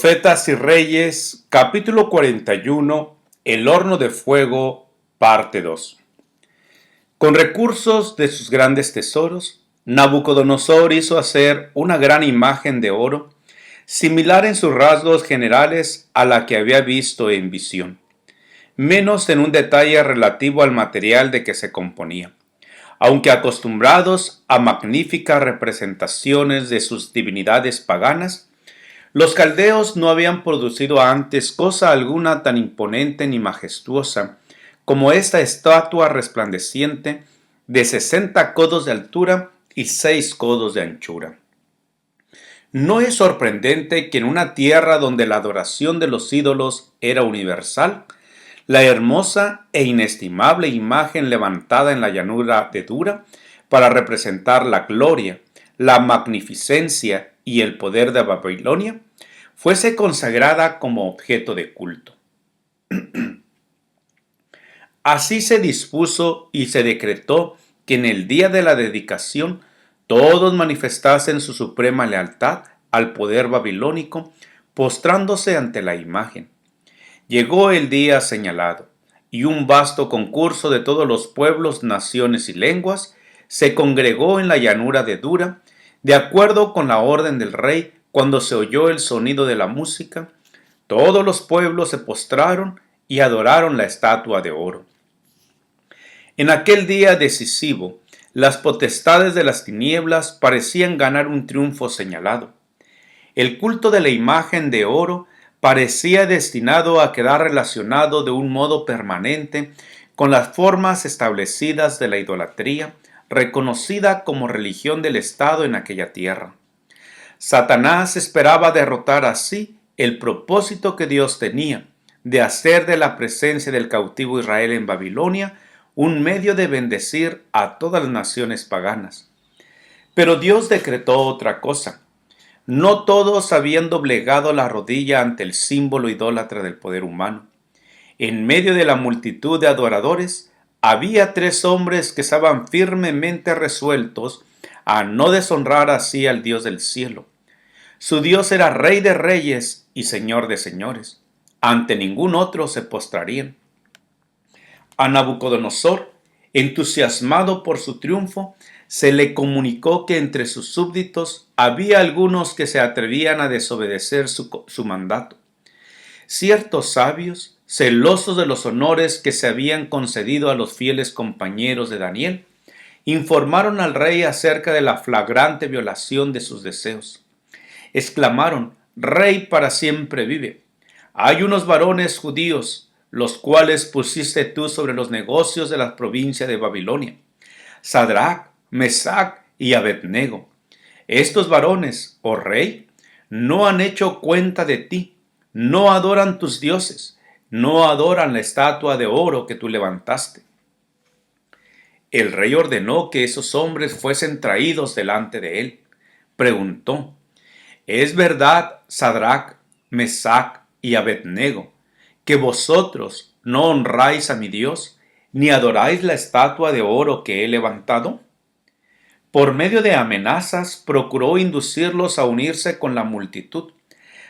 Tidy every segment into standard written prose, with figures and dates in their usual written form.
Profetas y Reyes, capítulo 41, El horno de fuego, parte 2. Con recursos de sus grandes tesoros, Nabucodonosor hizo hacer una gran imagen de oro, similar en sus rasgos generales a la que había visto en visión, menos en un detalle relativo al material de que se componía. Aunque acostumbrados a magníficas representaciones de sus divinidades paganas, los caldeos no habían producido antes cosa alguna tan imponente ni majestuosa como esta estatua resplandeciente de 60 codos de altura y 6 codos de anchura. No es sorprendente que en una tierra donde la adoración de los ídolos era universal, la hermosa e inestimable imagen levantada en la llanura de Dura para representar la gloria, la magnificencia y el poder de Babilonia, fuese consagrada como objeto de culto. Así se dispuso y se decretó que en el día de la dedicación todos manifestasen su suprema lealtad al poder babilónico, postrándose ante la imagen. Llegó el día señalado, y un vasto concurso de todos los pueblos, naciones y lenguas se congregó en la llanura de Dura, de acuerdo con la orden del rey. Cuando se oyó el sonido de la música, todos los pueblos se postraron y adoraron la estatua de oro. En aquel día decisivo, las potestades de las tinieblas parecían ganar un triunfo señalado. El culto de la imagen de oro parecía destinado a quedar relacionado de un modo permanente con las formas establecidas de la idolatría, reconocida como religión del Estado en aquella tierra. Satanás esperaba derrotar así el propósito que Dios tenía de hacer de la presencia del cautivo Israel en Babilonia un medio de bendecir a todas las naciones paganas. Pero Dios decretó otra cosa. No todos habían doblegado la rodilla ante el símbolo idólatra del poder humano. En medio de la multitud de adoradores había 3 hombres que estaban firmemente resueltos a no deshonrar así al Dios del cielo. Su Dios era Rey de reyes y Señor de señores. Ante ningún otro se postrarían. A Nabucodonosor, entusiasmado por su triunfo, se le comunicó que entre sus súbditos había algunos que se atrevían a desobedecer su mandato. Ciertos sabios, celosos de los honores que se habían concedido a los fieles compañeros de Daniel, informaron al rey acerca de la flagrante violación de sus deseos. Exclamaron: «Rey para siempre vive. Hay unos varones judíos, los cuales pusiste tú sobre los negocios de la provincia de Babilonia, Sadrach, Mesach y Abednego. Estos varones, oh rey, no han hecho cuenta de ti, no adoran tus dioses, no adoran la estatua de oro que tú levantaste». El rey ordenó que esos hombres fuesen traídos delante de él. Preguntó: «¿Es verdad, Sadrach, Mesach y Abednego, que vosotros no honráis a mi Dios, ni adoráis la estatua de oro que he levantado?» Por medio de amenazas procuró inducirlos a unirse con la multitud,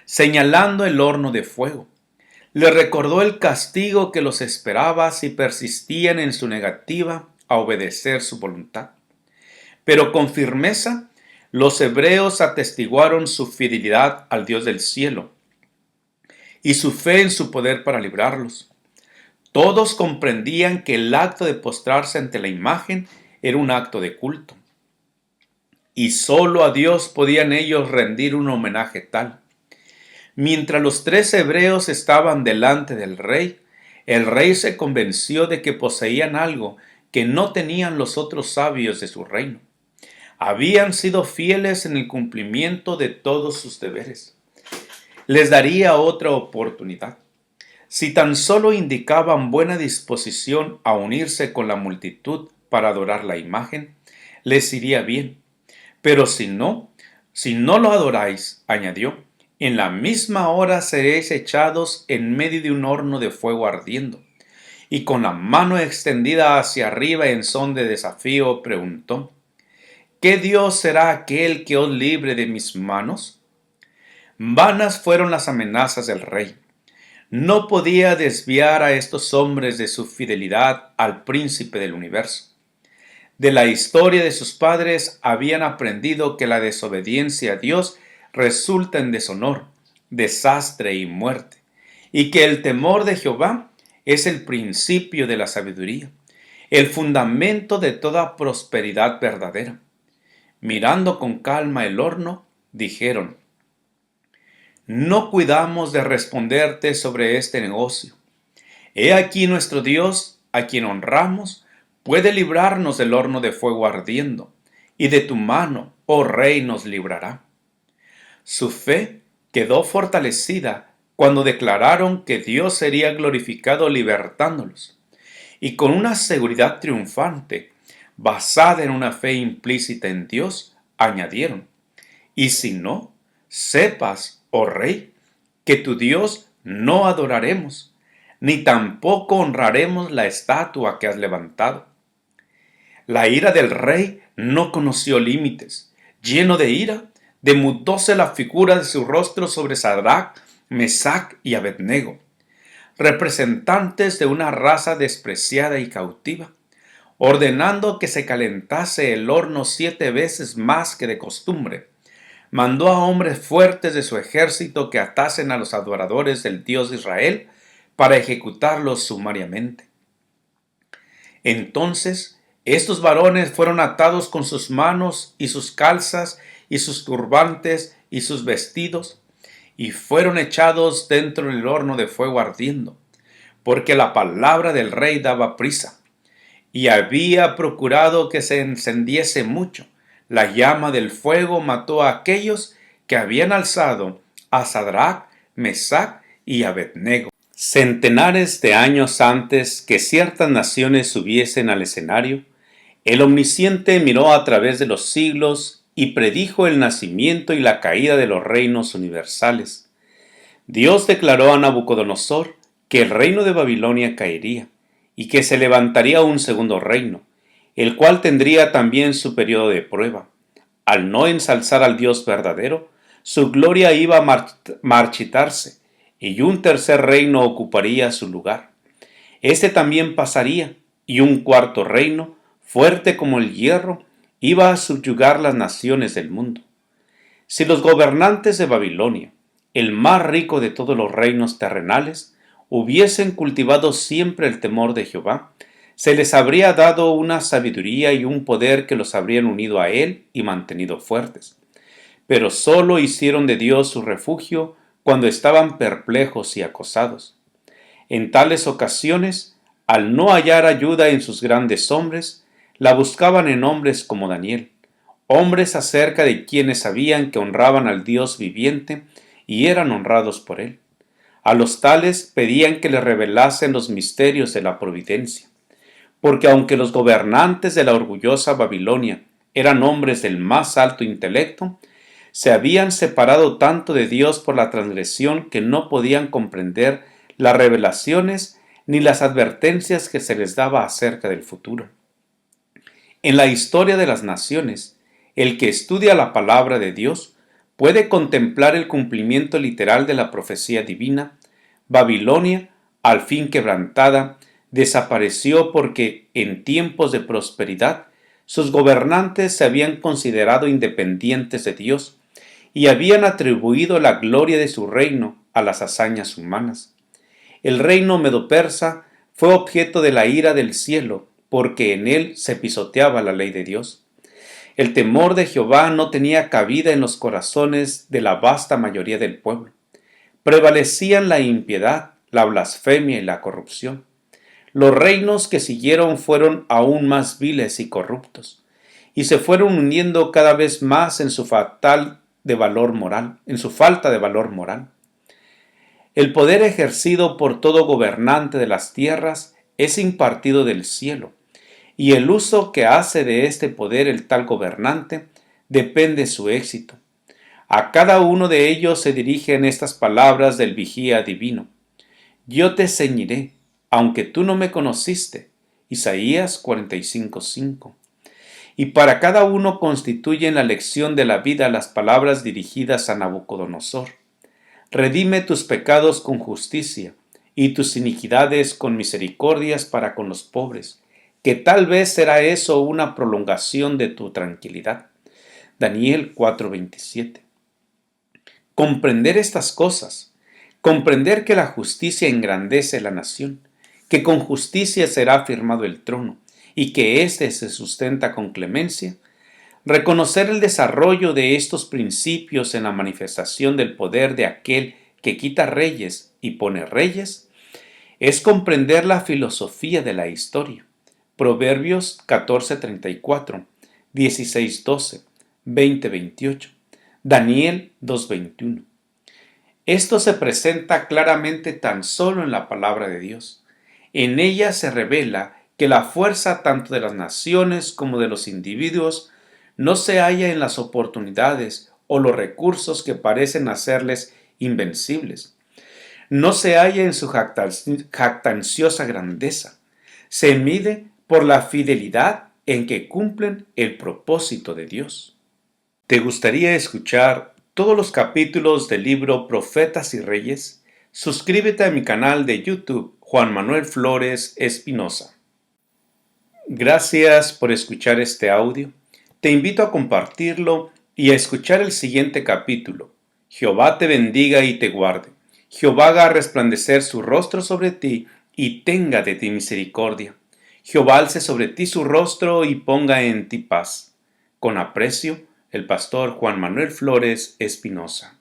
señalando el horno de fuego. Les recordó el castigo que los esperaba si persistían en su negativa a obedecer su voluntad. Pero con firmeza los hebreos atestiguaron su fidelidad al Dios del cielo y su fe en su poder para librarlos. Todos comprendían que el acto de postrarse ante la imagen era un acto de culto, y sólo a Dios podían ellos rendir un homenaje tal. Mientras los 3 hebreos estaban delante del rey, el rey se convenció de que poseían algo que no tenían los otros sabios de su reino. Habían sido fieles en el cumplimiento de todos sus deberes. Les daría otra oportunidad. Si tan solo indicaban buena disposición a unirse con la multitud para adorar la imagen, les iría bien. Pero si no lo adoráis, añadió, en la misma hora seréis echados en medio de un horno de fuego ardiendo. Y con la mano extendida hacia arriba en son de desafío preguntó: «¿Qué Dios será aquel que os libre de mis manos?». Vanas fueron las amenazas del rey. No podía desviar a estos hombres de su fidelidad al príncipe del universo. De la historia de sus padres habían aprendido que la desobediencia a Dios resulta en deshonor, desastre y muerte, y que el temor de Jehová es el principio de la sabiduría, el fundamento de toda prosperidad verdadera. Mirando con calma el horno, dijeron: no cuidamos de responderte sobre este negocio. He aquí nuestro Dios, a quien honramos, puede librarnos del horno de fuego ardiendo, y de tu mano, oh rey, nos librará. Su fe quedó fortalecida cuando declararon que Dios sería glorificado libertándolos, y con una seguridad triunfante, basada en una fe implícita en Dios, añadieron: y si no, sepas, oh rey, que tu Dios no adoraremos, ni tampoco honraremos la estatua que has levantado. La ira del rey no conoció límites. Lleno de ira, demudóse la figura de su rostro sobre Sadrach, Mesach y Abednego, representantes de una raza despreciada y cautiva, ordenando que se calentase el horno 7 veces más que de costumbre. Mandó a hombres fuertes de su ejército que atasen a los adoradores del Dios de Israel para ejecutarlos sumariamente. Entonces estos varones fueron atados con sus manos y sus calzas y sus turbantes y sus vestidos, y fueron echados dentro del horno de fuego ardiendo, porque la palabra del rey daba prisa, y había procurado que se encendiese mucho. La llama del fuego mató a aquellos que habían alzado a Sadrach, Mesach y Abednego. Centenares de años antes que ciertas naciones subiesen al escenario, el Omnisciente miró a través de los siglos y predijo el nacimiento y la caída de los reinos universales. Dios declaró a Nabucodonosor que el reino de Babilonia caería y que se levantaría un segundo reino, el cual tendría también su periodo de prueba. Al no ensalzar al Dios verdadero, su gloria iba a marchitarse, y un tercer reino ocuparía su lugar. Este también pasaría, y un cuarto reino, fuerte como el hierro, iba a subyugar las naciones del mundo. Si los gobernantes de Babilonia, el más rico de todos los reinos terrenales, hubiesen cultivado siempre el temor de Jehová, se les habría dado una sabiduría y un poder que los habrían unido a él y mantenido fuertes. Pero sólo hicieron de Dios su refugio cuando estaban perplejos y acosados. En tales ocasiones, al no hallar ayuda en sus grandes hombres, la buscaban en hombres como Daniel, hombres acerca de quienes sabían que honraban al Dios viviente y eran honrados por él. A los tales pedían que les revelasen los misterios de la providencia, porque aunque los gobernantes de la orgullosa Babilonia eran hombres del más alto intelecto, se habían separado tanto de Dios por la transgresión que no podían comprender las revelaciones ni las advertencias que se les daba acerca del futuro. En la historia de las naciones, el que estudia la palabra de Dios puede contemplar el cumplimiento literal de la profecía divina. Babilonia, al fin quebrantada, desapareció porque en tiempos de prosperidad sus gobernantes se habían considerado independientes de Dios y habían atribuido la gloria de su reino a las hazañas humanas. El reino medo-persa fue objeto de la ira del cielo, porque en él se pisoteaba la ley de Dios. El temor de Jehová no tenía cabida en los corazones de la vasta mayoría del pueblo. Prevalecían la impiedad, la blasfemia y la corrupción. Los reinos que siguieron fueron aún más viles y corruptos, y se fueron uniendo cada vez más en su falta de valor moral. El poder ejercido por todo gobernante de las tierras es impartido del cielo, y el uso que hace de este poder el tal gobernante depende su éxito. A cada uno de ellos se dirigen estas palabras del vigía divino: yo te ceñiré, aunque tú no me conociste. Isaías 45:5. Y para cada uno constituyen la lección de la vida las palabras dirigidas a Nabucodonosor. Redime tus pecados con justicia y tus iniquidades con misericordias para con los pobres, que tal vez será eso una prolongación de tu tranquilidad. Daniel 4:27. Comprender estas cosas, comprender que la justicia engrandece la nación, que con justicia será afirmado el trono y que éste se sustenta con clemencia, reconocer el desarrollo de estos principios en la manifestación del poder de aquel que quita reyes y pone reyes, es comprender la filosofía de la historia. Proverbios 14:34, 16:12, 20:28, Daniel 2:21. Esto se presenta claramente tan solo en la palabra de Dios. En ella se revela que la fuerza tanto de las naciones como de los individuos no se halla en las oportunidades o los recursos que parecen hacerles invencibles. No se halla en su jactanciosa grandeza. Se mide por la fidelidad en que cumplen el propósito de Dios. ¿Te gustaría escuchar todos los capítulos del libro Profetas y Reyes? Suscríbete a mi canal de YouTube, Juan Manuel Flores Espinosa. Gracias por escuchar este audio. Te invito a compartirlo y a escuchar el siguiente capítulo. Jehová te bendiga y te guarde. Jehová haga resplandecer su rostro sobre ti y tenga de ti misericordia. Jehová alce sobre ti su rostro y ponga en ti paz. Con aprecio, el pastor Juan Manuel Flores Espinosa.